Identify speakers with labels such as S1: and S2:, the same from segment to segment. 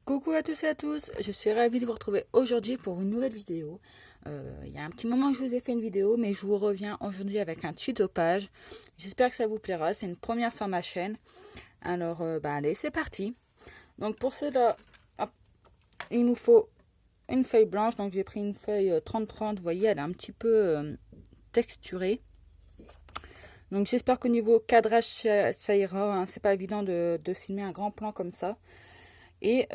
S1: Coucou à tous et à tous, je suis ravie de vous retrouver aujourd'hui pour une nouvelle vidéo. Il y a un petit moment que je vous ai fait une vidéo, mais je vous reviens aujourd'hui avec un tuto page. J'espère que ça vous plaira, c'est une première sur ma chaîne. Alors, allez, c'est parti. Donc pour cela, hop, il nous faut une feuille blanche. Donc j'ai pris une feuille 30-30, vous voyez, elle est un petit peu texturée. Donc j'espère qu'au niveau cadrage, ça ira, hein. C'est pas évident de filmer un grand plan comme ça. Et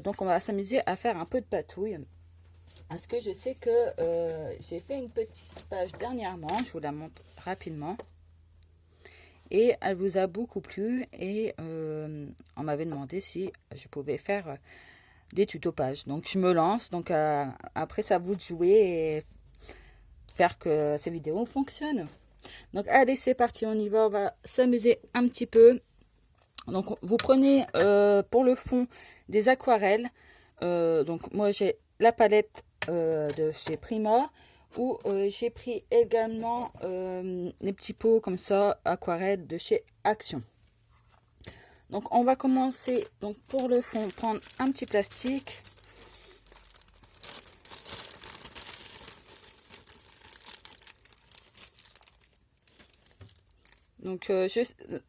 S1: donc on va s'amuser à faire un peu de patouille. Parce que je sais que j'ai fait une petite page dernièrement, je vous la montre rapidement. Et elle vous a beaucoup plu et on m'avait demandé si je pouvais faire des tutos pages. Donc je me lance, donc après c'est à vous de jouer et faire que ces vidéos fonctionnent. Donc allez, c'est parti, on y va, on va s'amuser un petit peu. Donc vous prenez pour le fond des aquarelles. Donc moi j'ai la palette de chez Prima, ou j'ai pris également les petits pots comme ça aquarelles de chez Action. Donc on va commencer, donc pour le fond, prendre un petit plastique. Donc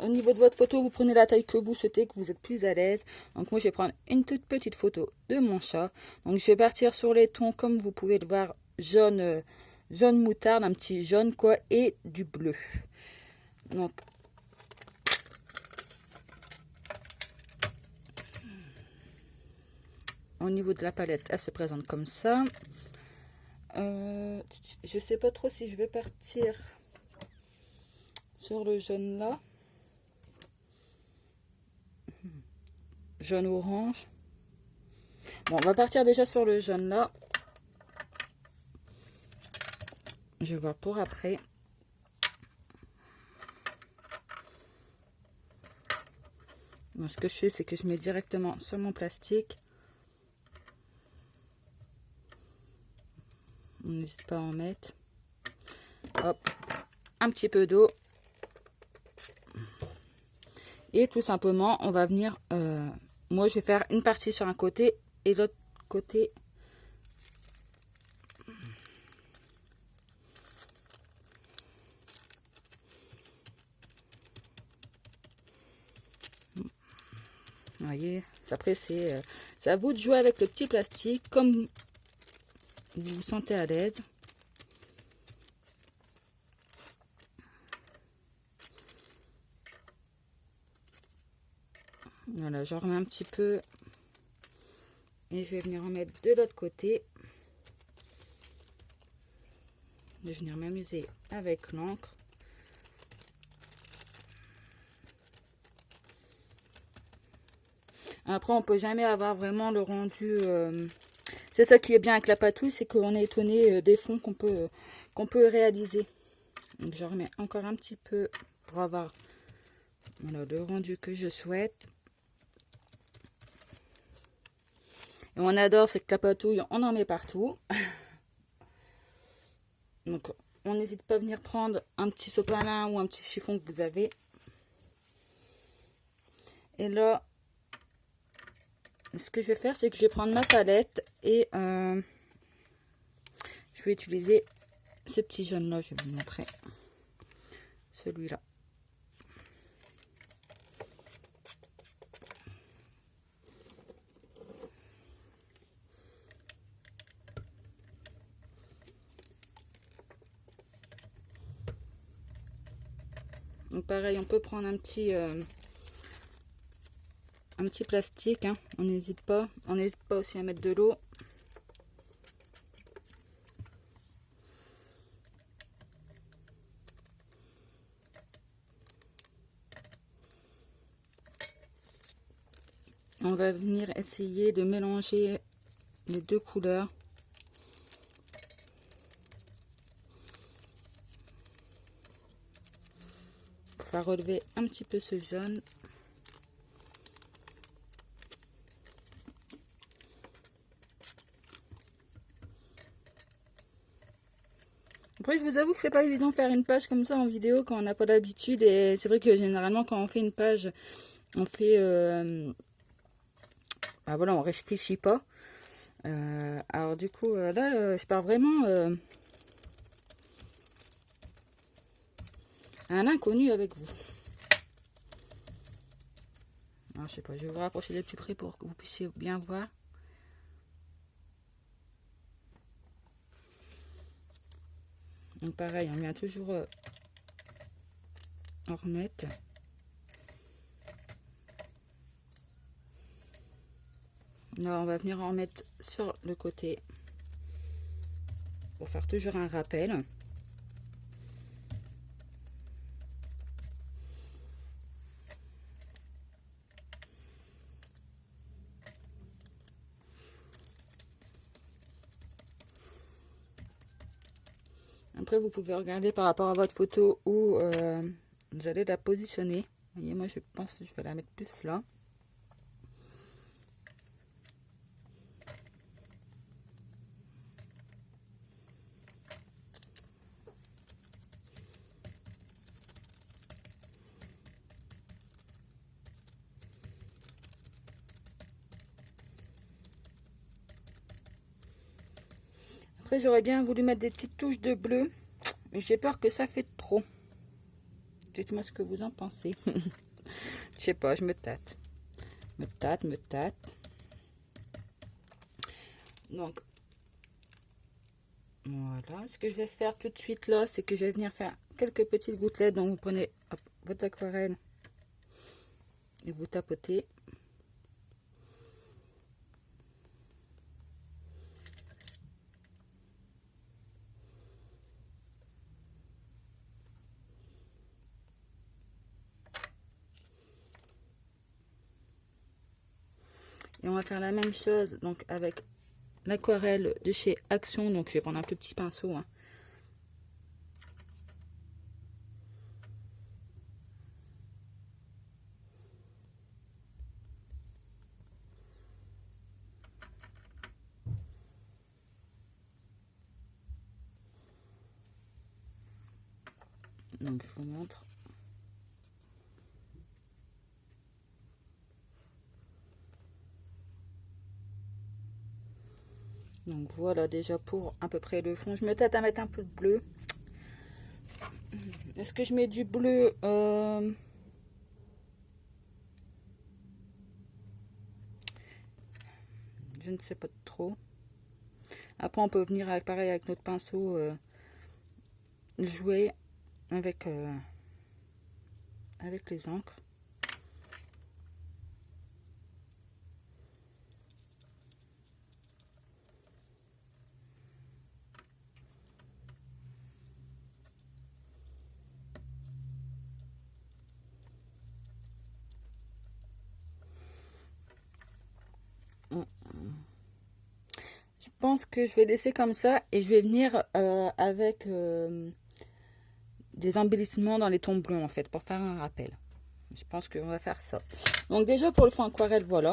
S1: au niveau de votre photo, vous prenez la taille que vous souhaitez, que vous êtes plus à l'aise. Donc moi je vais prendre une toute petite photo de mon chat. Donc je vais partir sur les tons comme vous pouvez le voir, jaune, jaune moutarde, un petit jaune quoi, et du bleu. Donc au niveau de la palette, elle se présente comme ça. Je sais pas trop si je vais partir sur le jaune là. Jaune orange. Bon, on va partir déjà sur le jaune là. Je vais voir pour après. Bon, ce que je fais, c'est que je mets directement sur mon plastique. On n'hésite pas à en mettre. Hop, un petit peu d'eau. Et tout simplement, on va venir... moi, je vais faire une partie sur un côté et l'autre côté... Vous voyez, après c'est à vous de jouer avec le petit plastique comme vous vous sentez à l'aise. Voilà, j'en remets un petit peu et je vais venir en mettre de l'autre côté. Je vais venir m'amuser avec l'encre. Après, on peut jamais avoir vraiment le rendu. C'est ça qui est bien avec la patouille, c'est qu'on est étonné des fonds qu'on peut réaliser. Donc, je remets encore un petit peu pour avoir voilà, le rendu que je souhaite. Et on adore, c'est que la patouille, on en met partout. Donc, on n'hésite pas à venir prendre un petit sopalin ou un petit chiffon que vous avez. Et là, ce que je vais faire, c'est que je vais prendre ma palette et je vais utiliser ce petit jaune là. Je vais vous montrer celui-là. Donc pareil, on peut prendre un petit plastique, hein. On n'hésite pas aussi à mettre de l'eau. On va venir essayer de mélanger les deux couleurs. Pour faire relever un petit peu ce jaune. Après, je vous avoue que c'est pas évident de faire une page comme ça en vidéo quand on n'a pas l'habitude. Et c'est vrai que généralement, quand on fait une page, on fait bah voilà, on réfléchit pas. Alors du coup, là, je pars vraiment à un inconnu avec vous. Alors, je sais pas, je vais vous rapprocher de plus près pour que vous puissiez bien voir. Donc pareil, on vient toujours en remettre. Là, on va venir en remettre sur le côté pour faire toujours un rappel. Après, vous pouvez regarder par rapport à votre photo où vous allez la positionner. Vous voyez, moi, je pense que je vais la mettre plus là. Après, j'aurais bien voulu mettre des petites touches de bleu, mais j'ai peur que ça fait trop. Dites-moi ce que vous en pensez. Je sais pas, je me tâte. Me tâte. Donc, voilà. Ce que je vais faire tout de suite là, c'est que je vais venir faire quelques petites gouttelettes. Donc, vous prenez hop, votre aquarelle et vous tapotez. Et on va faire la même chose donc avec l'aquarelle de chez Action. Donc je vais prendre un plus petit pinceau. Hein. Donc je vous montre. Donc voilà déjà pour à peu près le fond. Je me tâte à mettre un peu de bleu. Est-ce que je mets du bleu je ne sais pas trop. Après on peut venir avec, pareil avec notre pinceau jouer avec les encres. Je pense que je vais laisser comme ça et je vais venir avec des embellissements dans les tons bleus en fait pour faire un rappel. Je pense qu'on va faire ça. Donc déjà pour le fond aquarelle, voilà.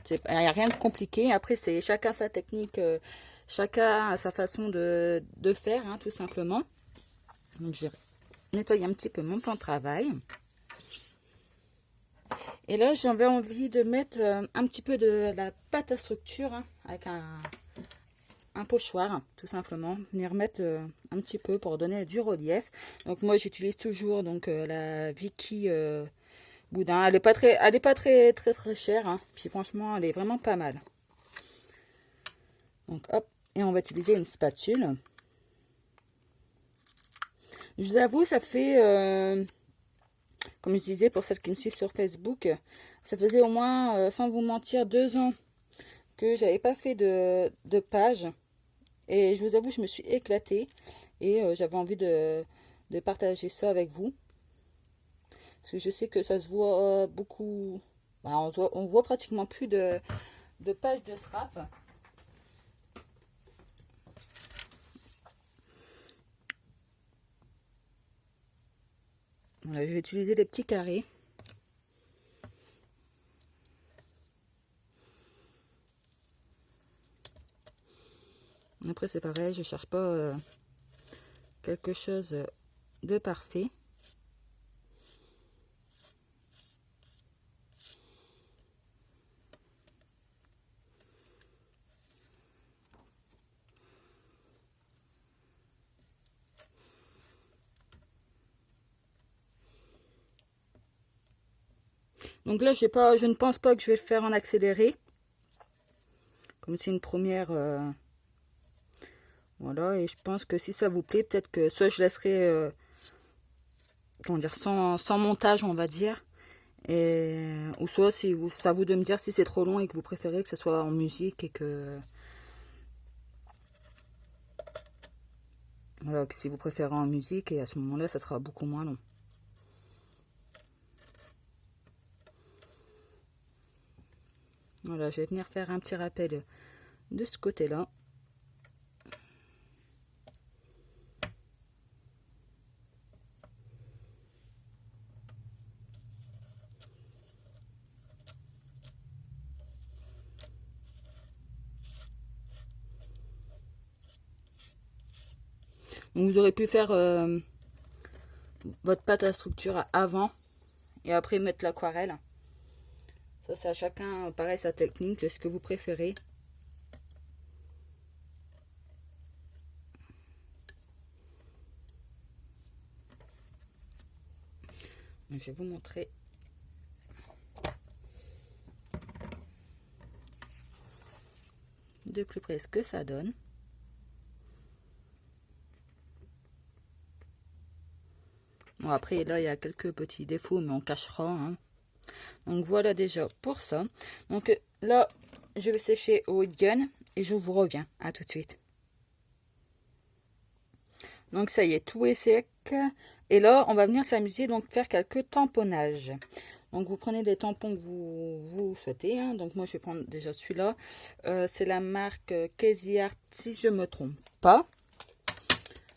S1: Il n'y a rien de compliqué. Après, c'est chacun sa technique, chacun a sa façon de faire, hein, tout simplement. Donc je vais nettoyer un petit peu mon plan de travail. Et là, j'avais envie de mettre un petit peu de la pâte à structure hein, avec un pochoir, tout simplement. Venir mettre un petit peu pour donner du relief. Donc moi, j'utilise toujours donc la Vicky Boudin. Elle est pas très chère. Hein. Puis franchement, elle est vraiment pas mal. Donc hop, et on va utiliser une spatule. Je vous avoue, ça fait, comme je disais pour celles qui me suivent sur Facebook, ça faisait au moins, sans vous mentir, 2 ans que j'avais pas fait de page. Et je vous avoue, je me suis éclatée et j'avais envie de partager ça avec vous. Parce que je sais que ça se voit beaucoup, bah, on voit pratiquement plus de pages de scrap. Voilà, je vais utiliser des petits carrés. Après c'est pareil, je cherche pas quelque chose de parfait. Donc là, je ne pense pas que je vais le faire en accéléré. Comme c'est une première... voilà, et je pense que si ça vous plaît, peut-être que soit je laisserai... comment dire, sans montage, on va dire. Ou soit si ça vous de me dire si c'est trop long et que vous préférez que ce soit en musique et que... Voilà, que si vous préférez en musique, et à ce moment-là, ça sera beaucoup moins long. Voilà, je vais venir faire un petit rappel de ce côté-là. Donc vous aurez pu faire votre pâte à structure avant et après mettre l'aquarelle. Ça, c'est à chacun, pareil, sa technique, c'est ce que vous préférez. Donc, je vais vous montrer. De plus près ce que ça donne. Bon, après, là, il y a quelques petits défauts, mais on cachera. Hein. Donc, voilà déjà pour ça. Donc, là, je vais sécher au heat gun et je vous reviens. À tout de suite. Donc, ça y est, tout est sec. Et là, on va venir s'amuser, donc faire quelques tamponnages. Donc, vous prenez les tampons que vous souhaitez. Hein. Donc, moi, je vais prendre déjà celui-là. C'est la marque Casey Art, si je ne me trompe pas.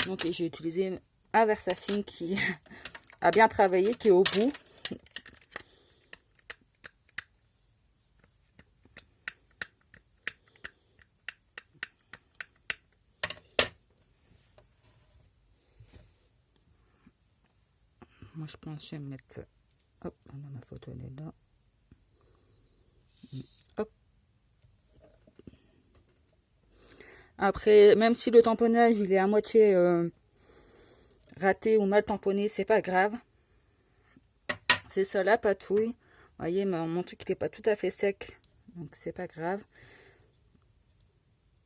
S1: Donc, j'ai utilisé un Versafine qui a bien travaillé, qui est au bout. Moi, je pense que je vais mettre... Hop, ma photo, elle est là. Hop. Après, même si le tamponnage, il est à moitié raté ou mal tamponné, c'est pas grave. C'est ça, la patouille. Vous voyez, mon truc, il n'est pas tout à fait sec. Donc, c'est pas grave.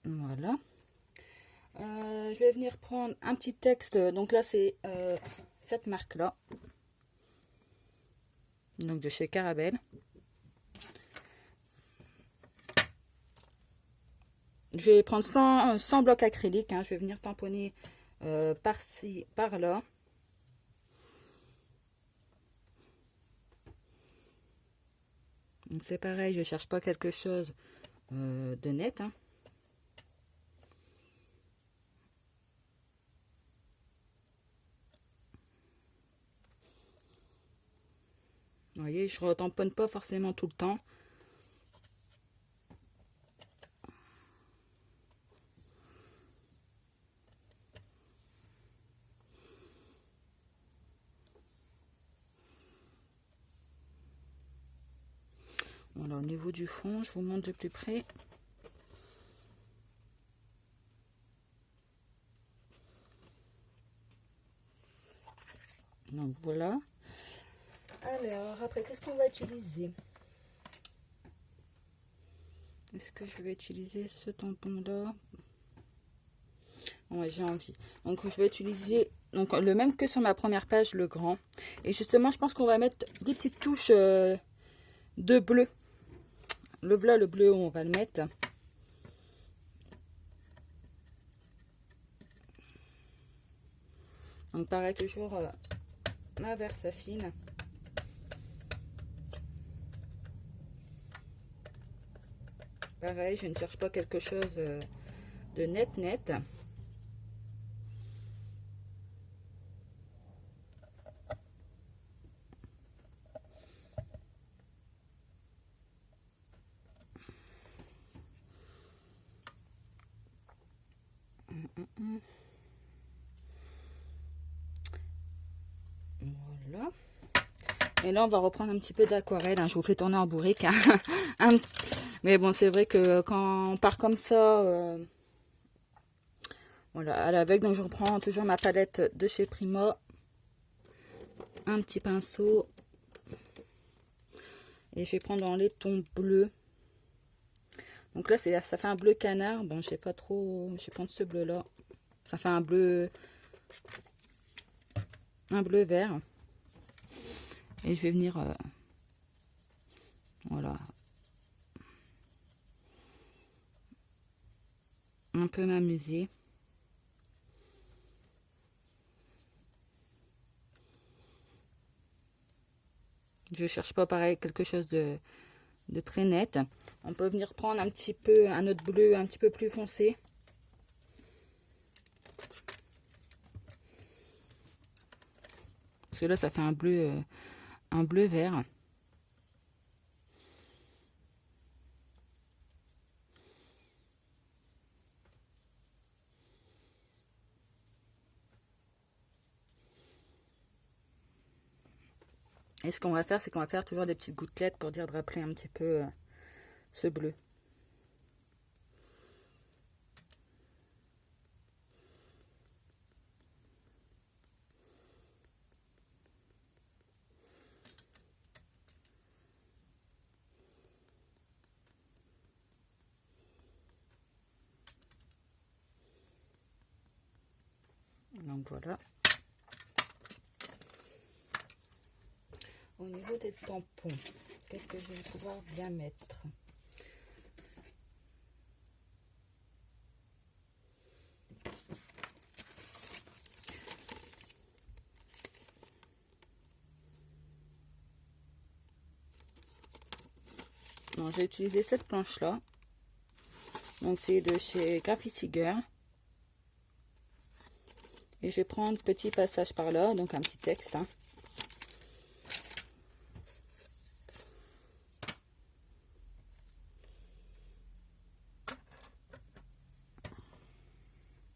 S1: Voilà. Je vais venir prendre un petit texte. Donc là, c'est cette marque-là. Donc, de chez Carabelle. Je vais prendre 100 blocs acryliques. Hein. Je vais venir tamponner par-ci, par-là. Donc c'est pareil, je ne cherche pas quelque chose de net. Hein. Vous voyez, je ne retamponne pas forcément tout le temps. Voilà, au niveau du fond, je vous montre de plus près. Donc voilà. Alors, après, qu'est-ce qu'on va utiliser? Est-ce que je vais utiliser ce tampon-là? Ouais, j'ai envie. Donc, je vais utiliser donc, le même que sur ma première page, le grand. Et justement, je pense qu'on va mettre des petites touches de bleu. Le bleu, on va le mettre. Donc, pareil, toujours ma Versafine. Pareil, je ne cherche pas quelque chose de net. Voilà. Et là, on va reprendre un petit peu d'aquarelle. Hein. Je vous fais tourner en bourrique. Hein. Mais bon, c'est vrai que quand on part comme ça, voilà, à l'aveugle. Donc, je reprends toujours ma palette de chez Prima. Un petit pinceau. Et je vais prendre dans les tons bleus. Donc là, ça fait un bleu canard. Bon, je sais pas trop. Je vais prendre ce bleu-là. Ça fait un bleu vert. Et je vais venir... voilà. Un peu m'amuser. Je cherche pas pareil quelque chose de très net. On peut venir prendre un petit peu un autre bleu un petit peu plus foncé. Parce que là, ça fait un bleu vert. Et ce qu'on va faire, c'est qu'on va faire toujours des petites gouttelettes pour dire de rappeler un petit peu ce bleu. Donc voilà. Au niveau des tampons, qu'est-ce que je vais pouvoir bien mettre? Non, j'ai utilisé cette planche-là. Donc c'est de chez Graffiti Girl. Et je vais prendre petit passage par là, donc un petit texte. Hein.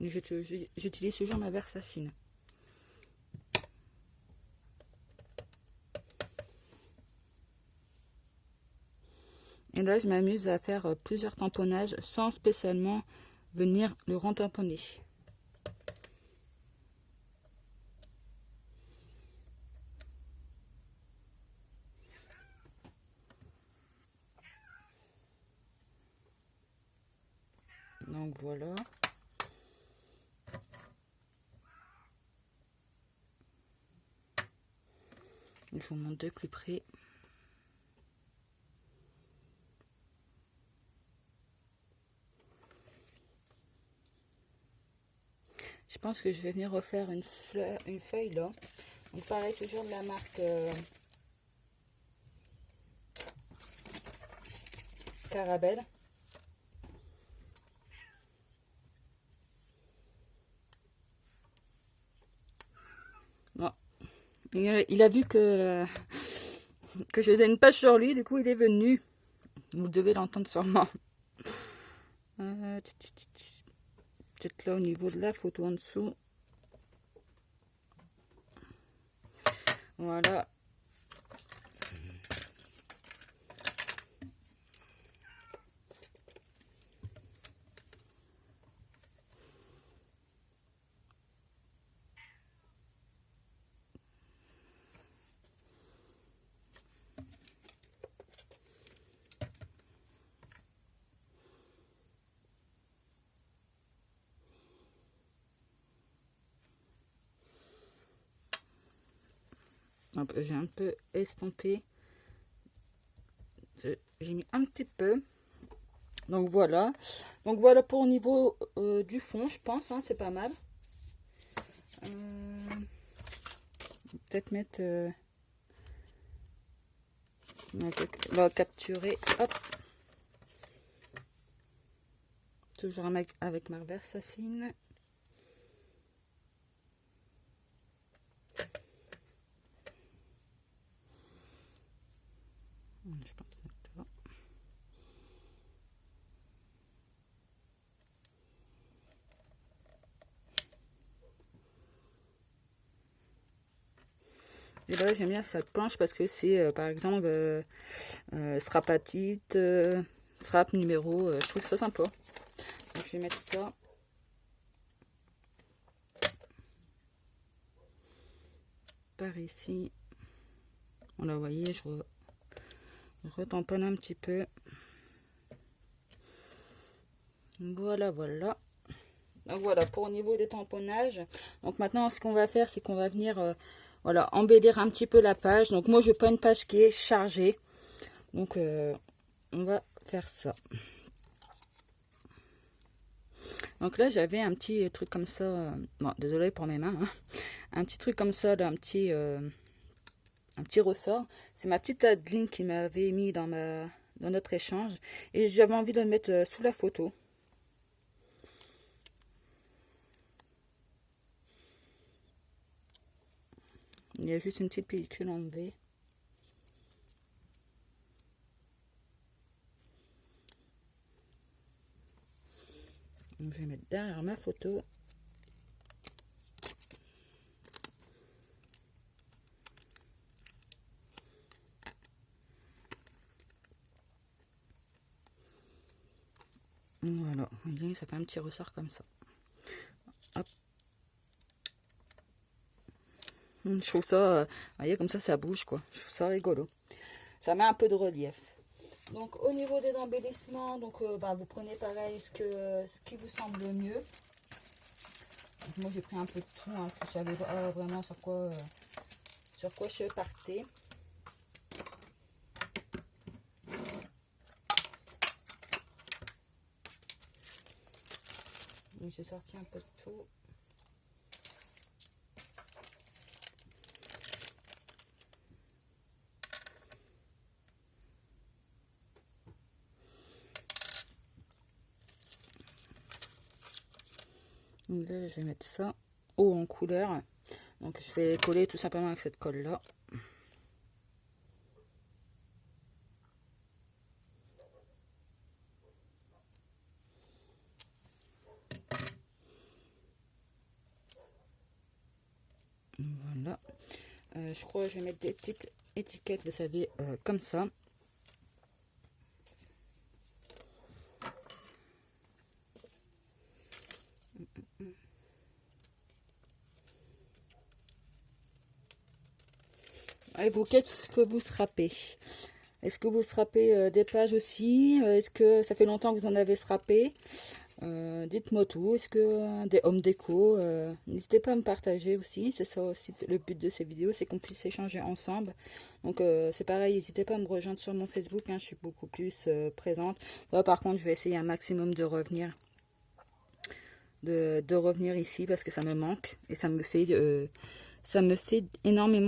S1: J'utilise toujours ma Versafine. Et là, je m'amuse à faire plusieurs tamponnages sans spécialement venir le rentamponner. Donc voilà. Je vous montre de plus près. Je pense que je vais venir refaire une feuille là. Donc pareil, toujours de la marque Carabelle. Bon. Il a vu que je faisais une page sur lui, du coup il est venu. Vous devez l'entendre sûrement. Peut-être là au niveau de la photo en dessous. Voilà. J'ai un peu estampé. J'ai mis un petit peu. Donc voilà. Donc voilà pour au niveau du fond, je pense. Hein, c'est pas mal. Peut-être mettre... là, capturer. Hop. Toujours avec ma Versafine. Je pense que ça. Et là, j'aime bien cette planche parce que c'est, par exemple, strapatite, strap numéro. Je trouve ça sympa. Donc, je vais mettre ça. Par ici. Voilà, vous voyez, Je retamponne un petit peu. Voilà, voilà. Donc voilà, pour au niveau des tamponnages. Donc maintenant, ce qu'on va faire, c'est qu'on va venir voilà, embellir un petit peu la page. Donc moi, je veux pas une page qui est chargée. Donc on va faire ça. Donc là, j'avais un petit truc comme ça. Bon, désolé pour mes mains. Hein. Un petit truc comme ça, un petit ressort. C'est ma petite Adeline qui m'avait mis dans notre échange. Et j'avais envie de le mettre sous la photo. Il y a juste une petite pellicule enlevée. Donc, je vais mettre derrière ma photo. Voilà, vous voyez, ça fait un petit ressort comme ça. Hop. Je trouve ça, vous voyez, comme ça bouge quoi. Je trouve ça rigolo. Ça met un peu de relief. Donc au niveau des embellissements, donc vous prenez pareil ce qui vous semble le mieux. Donc, moi j'ai pris un peu de tout, hein, parce que je savais vraiment sur quoi je partais. Donc j'ai sorti un peu de tout. Donc là, je vais mettre ça haut en couleur. Donc je vais coller tout simplement avec cette colle là. Voilà. Je crois que je vais mettre des petites étiquettes, vous savez, comme ça. Et vous, qu'est-ce que vous scrapez? Est-ce que vous scrapez des pages aussi? Est-ce que ça fait longtemps que vous en avez scrapé? Dites-moi tout. Est-ce que des home déco? N'hésitez pas à me partager aussi. C'est ça aussi le but de ces vidéos, c'est qu'on puisse échanger ensemble. Donc c'est pareil, n'hésitez pas à me rejoindre sur mon Facebook. Hein, je suis beaucoup plus présente. Là, par contre, je vais essayer un maximum de revenir. De revenir ici parce que ça me manque et ça me fait énormément